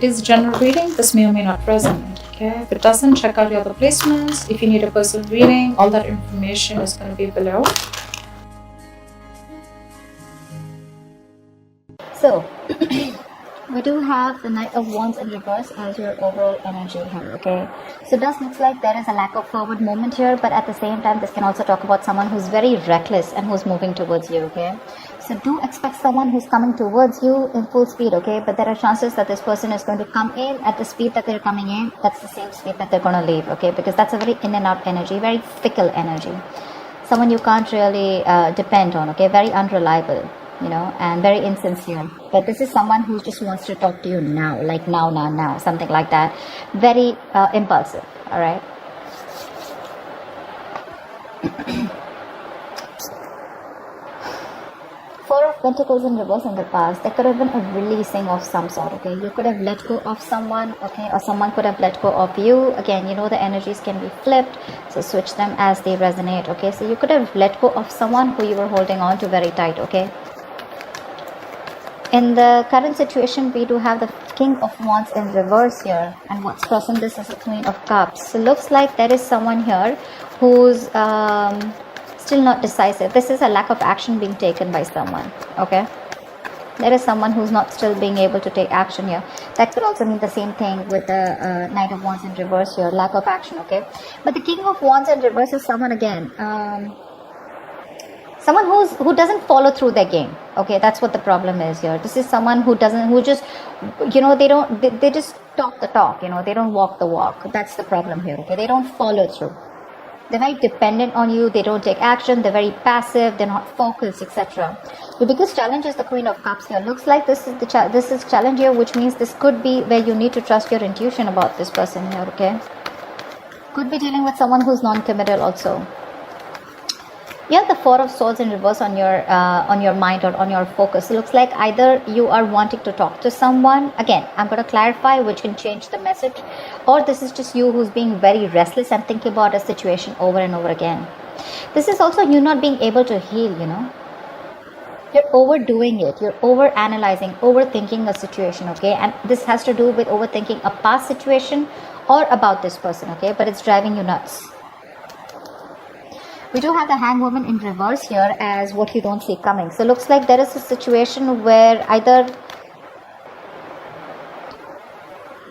It is general reading. This may or may not resonate. Okay, if it doesn't, check out your other placements. If you need a personal reading, all that information is going to be below. So we do have the Knight of Wands in reverse as your overall energy here, okay? So it does look like there is a lack of forward movement here, but at the same time, this can also talk about someone who's very reckless and who's moving towards you, okay? So do expect someone who's coming towards you in full speed, okay? But there are chances that this person is going to come in at the speed that they're coming in. That's the same speed that they're going to leave, okay? Because that's a very in and out energy, very fickle energy. Someone you can't really depend on, okay? Very unreliable, you know, and very insincere. But this is someone who just wants to talk to you now, like now, something like that. Very impulsive, all right? Four of Pentacles in reverse in the past. There could have been a releasing of some sort, okay? You could have let go of someone, okay? Or someone could have let go of you. Again, you know, the energies can be flipped, so switch them as they resonate, okay? So you could have let go of someone who you were holding on to very tight, okay? In the current situation, we do have the King of Wands in reverse here, and what's crossing this is the Queen of Cups. So looks like there is someone here who's still not decisive. This is a lack of action being taken by someone, okay? There is someone who's not still being able to take action here. That could also mean the same thing with the Knight of Wands in reverse here, lack of action, okay? But the King of Wands in reverse is someone again, someone who doesn't follow through their game, okay? That's what the problem is here. This is someone who just, you know, they just talk the talk, you know, they don't walk the walk. That's the problem here, okay? They don't follow through. They're very dependent on you. They don't take action. They're very passive. They're not focused, etc. The biggest challenge is the Queen of Cups here. Looks like this is challenge here, which means this could be where you need to trust your intuition about this person here, okay? Could be dealing with someone who's non-committal also. You have the Four of Swords in reverse on your mind or on your focus. It looks like either you are wanting to talk to someone. Again, I'm going to clarify, which can change the message. Or this is just you who's being very restless and thinking about a situation over and over again. This is also you not being able to heal, you know. You're overdoing it. You're over-analyzing, overthinking a situation, okay? And this has to do with overthinking a past situation or about this person, okay? But it's driving you nuts. We do have the Hanged Woman in reverse here as what you don't see coming. So looks like there is a situation where either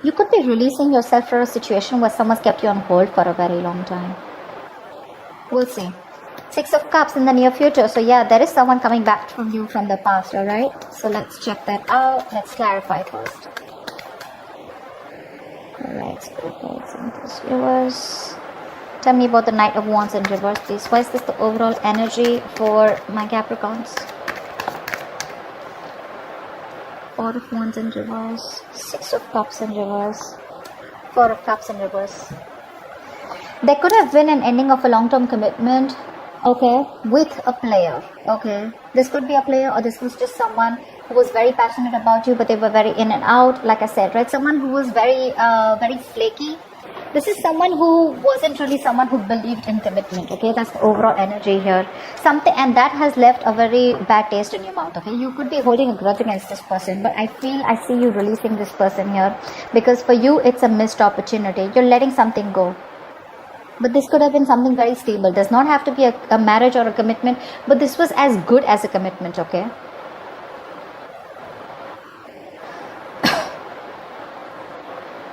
you could be releasing yourself from a situation where someone's kept you on hold for a very long time. We'll see. Six of Cups in the near future. So yeah, there is someone coming back from you from the past, alright? So let's check that out. Let's clarify first. Alright, Spirit Guides and this viewers. Tell me about the Knight of Wands in reverse, please. Why is this the overall energy for my Capricorns? Four of Wands in reverse. Six of Cups in reverse. Four of Cups in reverse. There could have been an ending of a long-term commitment, okay, with a player, okay. This could be a player, or this was just someone who was very passionate about you, but they were very in and out, like I said, right? Someone who was very flaky. This is someone who wasn't really someone who believed in commitment, okay? That's the overall energy here. Something, and that has left a very bad taste in your mouth, okay? You could be holding a grudge against this person, but I see you releasing this person here, because for you, it's a missed opportunity. You're letting something go. But this could have been something very stable. Does not have to be a marriage or a commitment, but this was as good as a commitment, okay?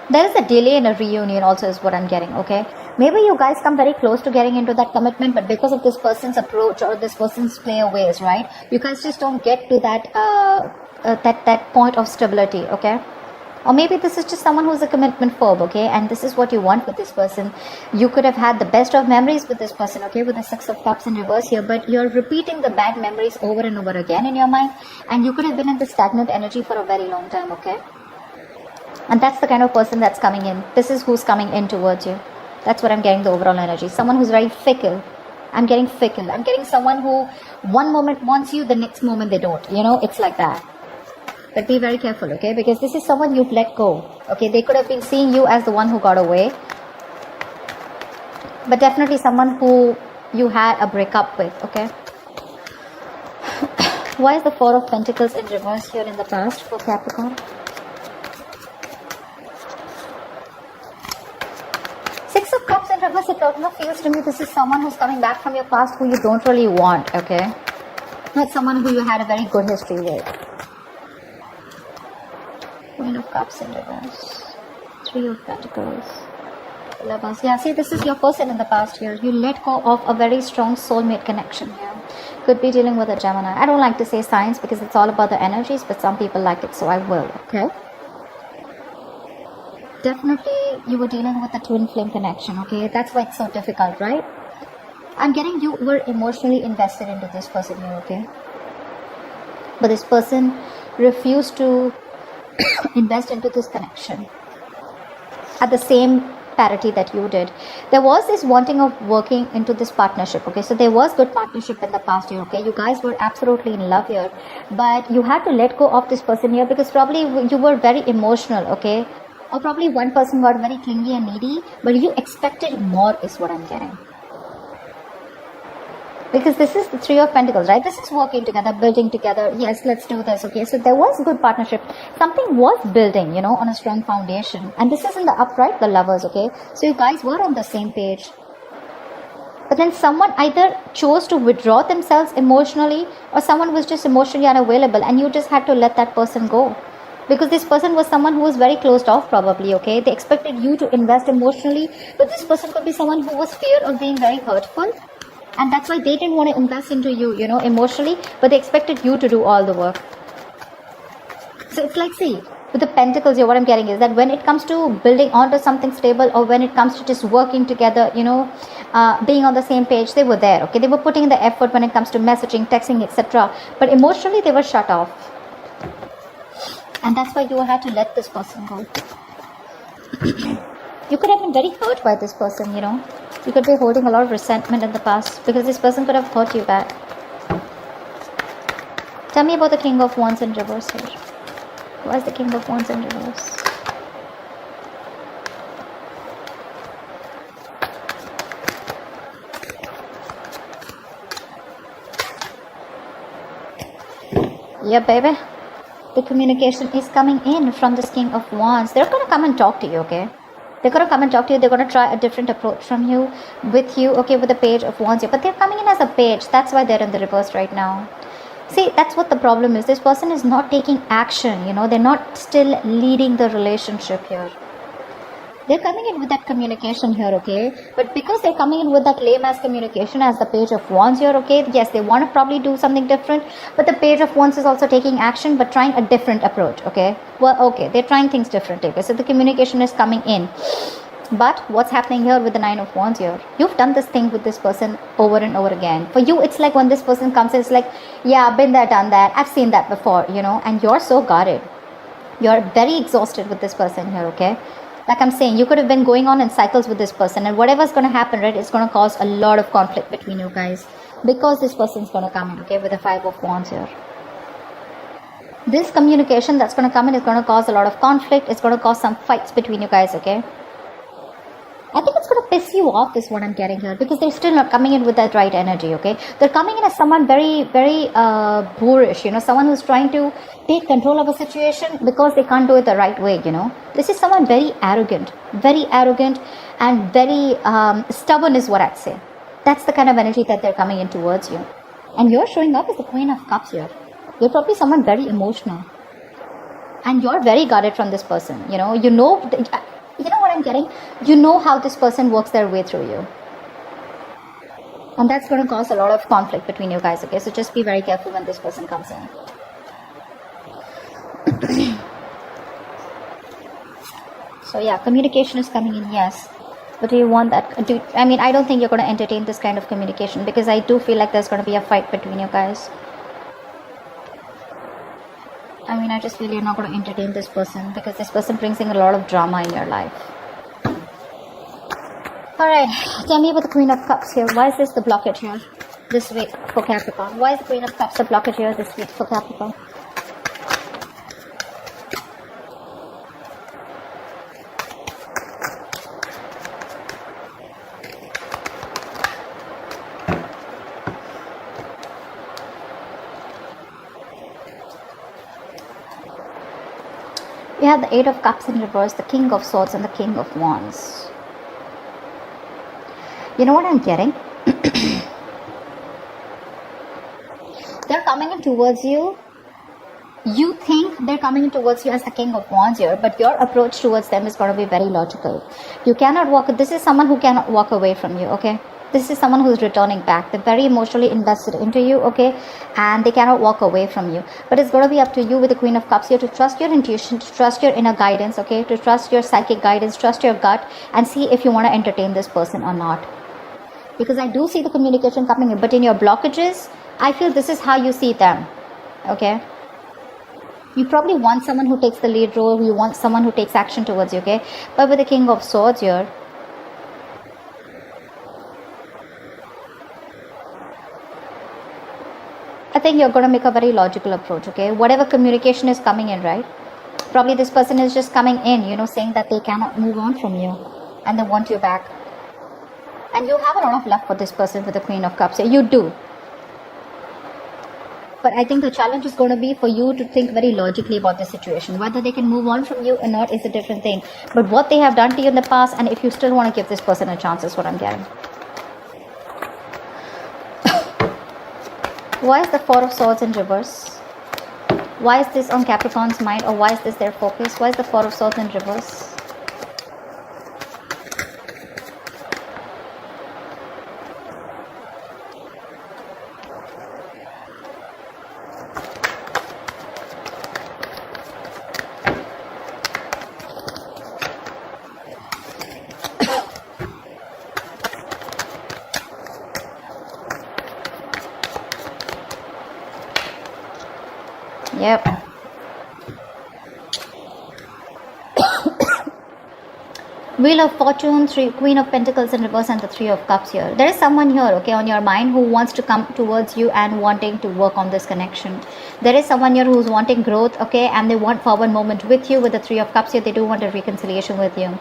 There is a delay in a reunion also is what I'm getting, okay? Maybe you guys come very close to getting into that commitment, but because of this person's approach or this person's player ways, right? You guys just don't get to that that point of stability, okay? Or maybe this is just someone who's a commitment phobe, okay? And this is what you want with this person. You could have had the best of memories with this person, okay? With the Six of Cups in reverse here, but you're repeating the bad memories over and over again in your mind, and you could have been in the stagnant energy for a very long time, okay? And that's the kind of person that's coming in. This is who's coming in towards you. That's what I'm getting, the overall energy. Someone who's very fickle. I'm getting fickle. I'm getting someone who one moment wants you, the next moment they don't. You know, it's like that. But be very careful, okay? Because this is someone you've let go. Okay, they could have been seeing you as the one who got away. But definitely someone who you had a breakup with, okay? Why is the Four of Pentacles in reverse here in the past for Capricorn? reverse, it totally feels to me this is someone who's coming back from your past who you don't really want, okay? Not someone who you had a very good history with. Queen of Cups in reverse. Three of Pentacles. Lovers. Yeah, see, this is your person in the past here. You let go of a very strong soulmate connection here. Could be dealing with a Gemini. I don't like to say signs because it's all about the energies, but some people like it, so I will, okay? Definitely you were dealing with a twin flame connection, okay? That's why it's so difficult, right? I'm getting you were emotionally invested into this person here, okay? But this person refused to invest into this connection at the same parity that you did. There was this wanting of working into this partnership, okay? So there was good partnership in the past year, okay? You guys were absolutely in love here, but you had to let go of this person here because probably you were very emotional, okay? Or probably one person got very clingy and needy, but you expected more is what I'm getting. Because this is the Three of Pentacles, right? This is working together, building together. Yes, let's do this, okay? So there was good partnership. Something was building, you know, on a strong foundation. And this is in the upright, the Lovers, okay? So you guys were on the same page. But then someone either chose to withdraw themselves emotionally or someone was just emotionally unavailable and you just had to let that person go. Because this person was someone who was very closed off probably, okay? They expected you to invest emotionally, but this person could be someone who was fear of being very hurtful. And that's why they didn't want to invest into you, you know, emotionally, but they expected you to do all the work. So it's like, see, with the Pentacles here, what I'm getting is that when it comes to building onto something stable or when it comes to just working together, you know, being on the same page, they were there, okay? They were putting in the effort when it comes to messaging, texting, etc. But emotionally, they were shut off. And that's why you had to let this person go. You could have been very hurt by this person, you know. You could be holding a lot of resentment in the past because this person could have hurt you back. Tell me about the King of Wands in reverse here. Why is the King of Wands in reverse? Yeah, baby. The communication is coming in from this King of Wands. They're going to come and talk to you, okay? They're going to come and talk to you. They're going to try a different approach from you, with you, okay, with the Page of Wands here. But they're coming in as a page. That's why they're in the reverse right now. See, that's what the problem is. This person is not taking action, you know. They're not still leading the relationship here. They're coming in with that communication here, okay? But because they're coming in with that lame-ass communication as the Page of Wands here, okay? Yes, they want to probably do something different, but the Page of Wands is also taking action, but trying a different approach, okay? Well, okay, they're trying things differently, okay? So the communication is coming in. But what's happening here with the Nine of Wands here? You've done this thing with this person over and over again. For you, it's like when this person comes, it's like, yeah, I've been there, done that. I've seen that before, you know? And you're so guarded. You're very exhausted with this person here, okay? Like I'm saying, you could have been going on in cycles with this person, and whatever's going to happen, right, it's going to cause a lot of conflict between you guys because this person's going to come in, okay, with the Five of Wands here. This communication that's going to come in is going to cause a lot of conflict. It's going to cause some fights between you guys, okay? I think it's going to piss you off is what I'm getting here because they're still not coming in with that right energy, okay? They're coming in as someone very, very boorish, you know, someone who's trying to take control of a situation because they can't do it the right way, you know? This is someone very arrogant and very stubborn is what I'd say. That's the kind of energy that they're coming in towards you. And you're showing up as the Queen of Cups here. You're probably someone very emotional. And you're very guarded from this person, you know? You know what I'm getting? You know how this person works their way through you. And that's going to cause a lot of conflict between you guys, okay? So just be very careful when this person comes in. So yeah, communication is coming in, yes. But do you want that? I mean, I don't think you're going to entertain this kind of communication because I do feel like there's going to be a fight between you guys. I mean, I just feel you're not going to entertain this person because this person brings in a lot of drama in your life. Alright, tell me about the Queen of Cups here. Why is this the blockage here this week for Capricorn? Why is the Queen of Cups the blockage here this week for Capricorn? We have the Eight of Cups in reverse, the King of Swords and the King of Wands. You know what I'm getting? They're coming in towards you. You think they're coming towards you as the King of Wands here, but your approach towards them is going to be very logical. You cannot walk. This is someone who cannot walk away from you, okay? This is someone who's returning back. They're very emotionally invested into you, okay? And they cannot walk away from you. But it's going to be up to you with the Queen of Cups here to trust your intuition, to trust your inner guidance, okay? To trust your psychic guidance, trust your gut, and see if you want to entertain this person or not. Because I do see the communication coming in, but in your blockages, I feel this is how you see them, okay? You probably want someone who takes the lead role, you want someone who takes action towards you, okay? But with the King of Swords here, I think you're going to make a very logical approach, okay? Whatever communication is coming in, right? Probably this person is just coming in, you know, saying that they cannot move on from you and they want you back. And you have a lot of love for this person with the Queen of Cups. You do. But I think the challenge is going to be for you to think very logically about the situation. Whether they can move on from you or not is a different thing. But what they have done to you in the past, and if you still want to give this person a chance, is what I'm getting. Why is the Four of Swords in reverse? Why is this on Capricorn's mind, or why is this their focus? Why is the Four of Swords in reverse? Yep. Wheel of Fortune, Queen of Pentacles in reverse, and the Three of Cups here. There is someone here, okay, on your mind who wants to come towards you and wanting to work on this connection. There is someone here who's wanting growth, okay, and they want forward movement with you with the Three of Cups here. They do want a reconciliation with you.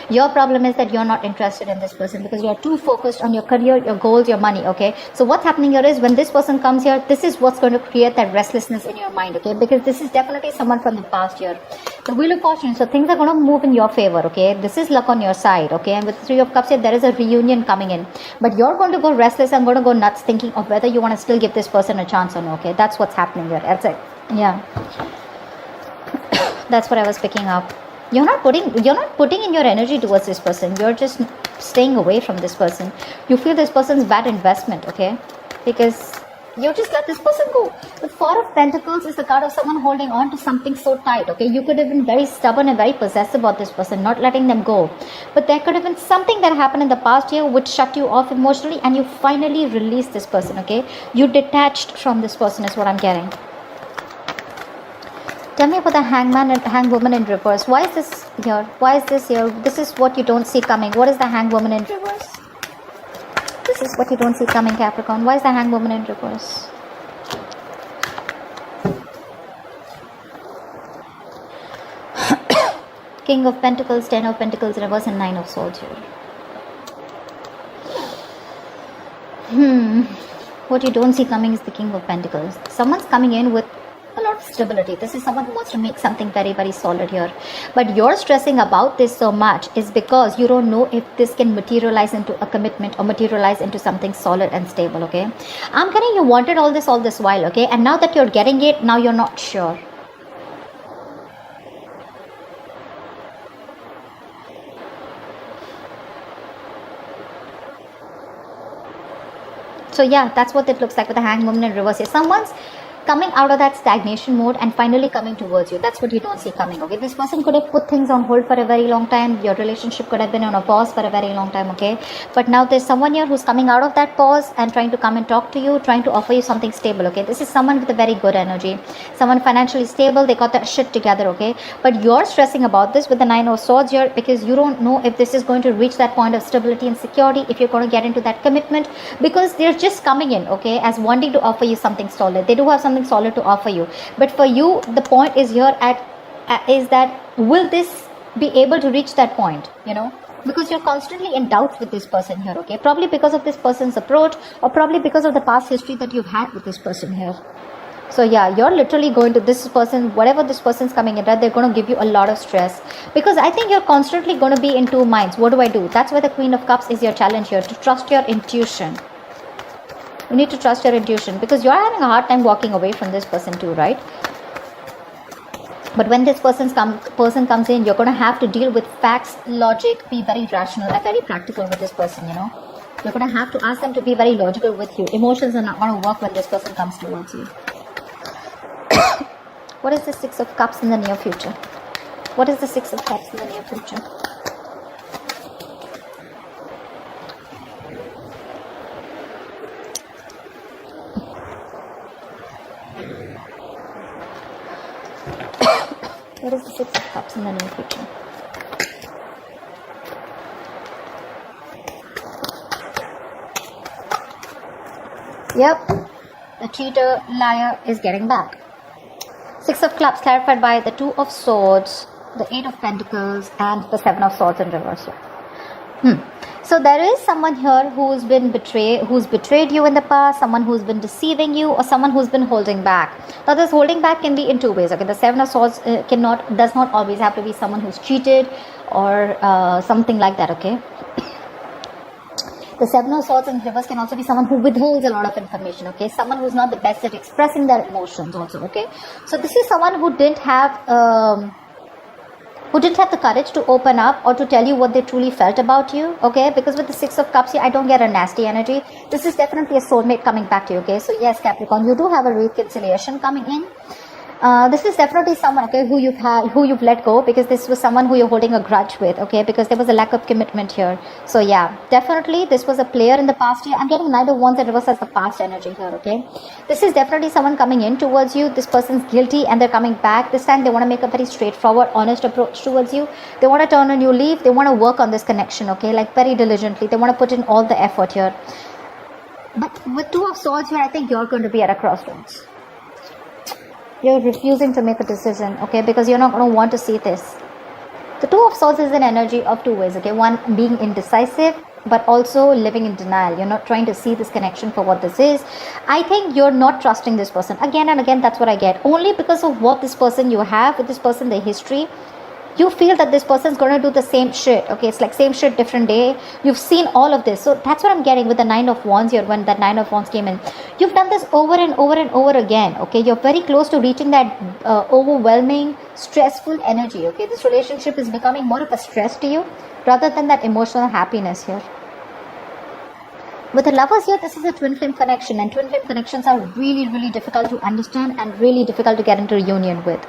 Your problem is that you're not interested in this person because you're too focused on your career, your goals, your money, okay? So what's happening here is when this person comes here, this is what's going to create that restlessness in your mind, okay? Because this is definitely someone from the past here. The Wheel of Fortune, so things are going to move in your favor, okay? This is luck on your side, okay? And with the Three of Cups here, there is a reunion coming in. But you're going to go restless and going to go nuts thinking of whether you want to still give this person a chance or not, okay? That's what's happening here. That's it. Yeah. That's what I was picking up. You're not putting in your energy towards this person. You're just staying away from this person. You feel this person's bad investment, okay? Because you just let this person go. The Four of Pentacles is the card of someone holding on to something so tight, okay? You could have been very stubborn and very possessive about this person, not letting them go. But there could have been something that happened in the past year which shut you off emotionally, and you finally released this person, okay? You detached from this person is what I'm getting. Tell me about the Hangman and Hangwoman in reverse. Why is this here? Why is this here? This is what you don't see coming. What is the Hangwoman in reverse? This is what you don't see coming, Capricorn. Why is the Hangwoman in reverse? King of Pentacles, Ten of Pentacles in reverse, and Nine of Swords here. What you don't see coming is the King of Pentacles. Someone's coming in with a lot of stability. This is someone who wants to make something very, very solid here. But you're stressing about this so much is because you don't know if this can materialize into a commitment or materialize into something solid and stable, okay? I'm getting you wanted all this while, okay? And now that you're getting it, now you're not sure. So yeah, that's what it looks like with the Hanged Woman in reverse here. Someone's coming out of that stagnation mode and finally coming towards you. That's what you don't see coming, okay? This person could have put things on hold for a very long time. Your relationship could have been on a pause for a very long time, okay? But now there's someone here who's coming out of that pause and trying to come and talk to you, trying to offer you something stable, okay? This is someone with a very good energy. Someone financially stable. They got that shit together, okay? But you're stressing about this with the Nine of Swords here because you don't know if this is going to reach that point of stability and security, if you're going to get into that commitment, because they're just coming in, okay, as wanting to offer you something solid. They do have something solid to offer you, but for you the point is here is that will this be able to reach that point, you know, because you're constantly in doubt with this person here, okay? Probably because of this person's approach, or probably because of the past history that you've had with this person here. So yeah, you're literally going to this person, whatever this person's coming in, right? They're going to give you a lot of stress, because I think you're constantly going to be in two minds. What do I do? That's why the Queen of Cups is your challenge here, to trust your intuition. You need to trust your intuition, because you're having a hard time walking away from this person too, right? But when this person comes in, you're going to have to deal with facts, logic, be very rational and very practical with this person, you know. You're going to have to ask them to be very logical with you. Emotions are not going to work when this person comes towards you. What is the Six of Cups in the near future? What is the Six of Cups in the near future? What is the Six of Cups in the near future? Yep, the cheater, liar is getting back. Six of Clubs clarified by the Two of Swords, the Eight of Pentacles, and the Seven of Swords in reverse. So there is someone here who's betrayed you in the past, someone who's been deceiving you, or someone who's been holding back. Now this holding back can be in two ways. Okay, the Seven of Swords does not always have to be someone who's cheated or something like that. Okay. The Seven of Swords in reverse can also be someone who withholds a lot of information, okay? Someone who's not the best at expressing their emotions also, okay? So this is someone who didn't have the courage to open up or to tell you what they truly felt about you, okay? Because with the Six of Cups here, I don't get a nasty energy. This is definitely a soulmate coming back to you, okay? So yes, Capricorn, you do have a reconciliation coming in. This is definitely someone, okay, who you've let go, because this was someone who you're holding a grudge with, okay, because there was a lack of commitment here. So yeah, definitely this was a player in the past year. I'm getting Knight of Wands and reverse as the past energy here, okay. This is definitely someone coming in towards you. This person's guilty and they're coming back. This time they want to make a very straightforward, honest approach towards you. They want to turn a new leaf. They want to work on this connection, okay, like very diligently. They want to put in all the effort here. But with Two of Swords here, I think you're going to be at a crossroads. You're refusing to make a decision, okay, because you're not going to want to see this. The Two of Swords is an energy of two ways, okay. One, being indecisive, but also living in denial. You're not trying to see this connection for what this is. I think you're not trusting this person. Again and again, that's what I get. Only because of what this person you have with this person, the history, you feel that this person's going to do the same shit, okay. It's like same shit, different day. You've seen all of this. So that's what I'm getting with the Nine of Wands here. When that Nine of Wands came in, you've done this over and over and over again, okay. You're very close to reaching that overwhelming, stressful energy, okay. This relationship is becoming more of a stress to you rather than that emotional happiness here. With the Lovers here, this is a twin flame connection, and twin flame connections are really, really difficult to understand and really difficult to get into union with.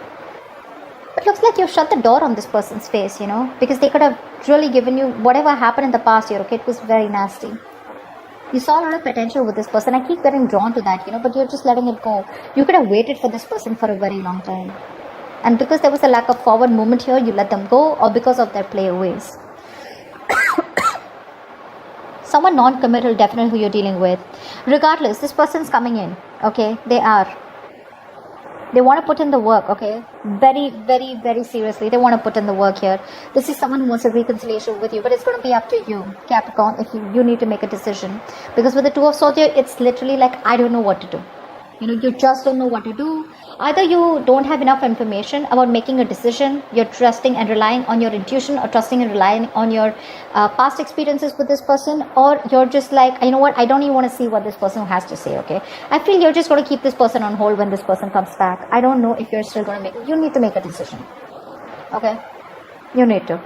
It looks like you've shut the door on this person's face, you know, because they could have really given you whatever happened in the past year, okay. It was very nasty. You saw a lot of potential with this person. I keep getting drawn to that, you know, but you're just letting it go. You could have waited for this person for a very long time. And because there was a lack of forward movement here, you let them go, or because of their playaways. Someone non-committal, definitely who you're dealing with. Regardless, this person's coming in, okay. They want to put in the work, okay. Very, very, very seriously. They want to put in the work here. This is someone who wants a reconciliation with you, but it's going to be up to you, Capricorn, if you need to make a decision. Because with the Two of Swords here, it's literally like, I don't know what to do. You know, you just don't know what to do. Either you don't have enough information about making a decision, you're trusting and relying on your intuition, or trusting and relying on your past experiences with this person, or you're just like, you know what, I don't even want to see what this person has to say, okay. I feel you're just going to keep this person on hold when this person comes back. I don't know if you're still going to you need to make a decision, okay. You need to.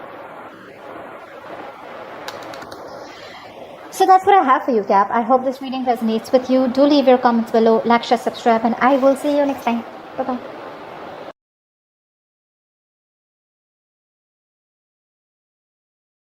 So that's what I have for you, Cap. I hope this reading resonates with you. Do leave your comments below, like, share, subscribe, and I will see you next time. Bye-bye.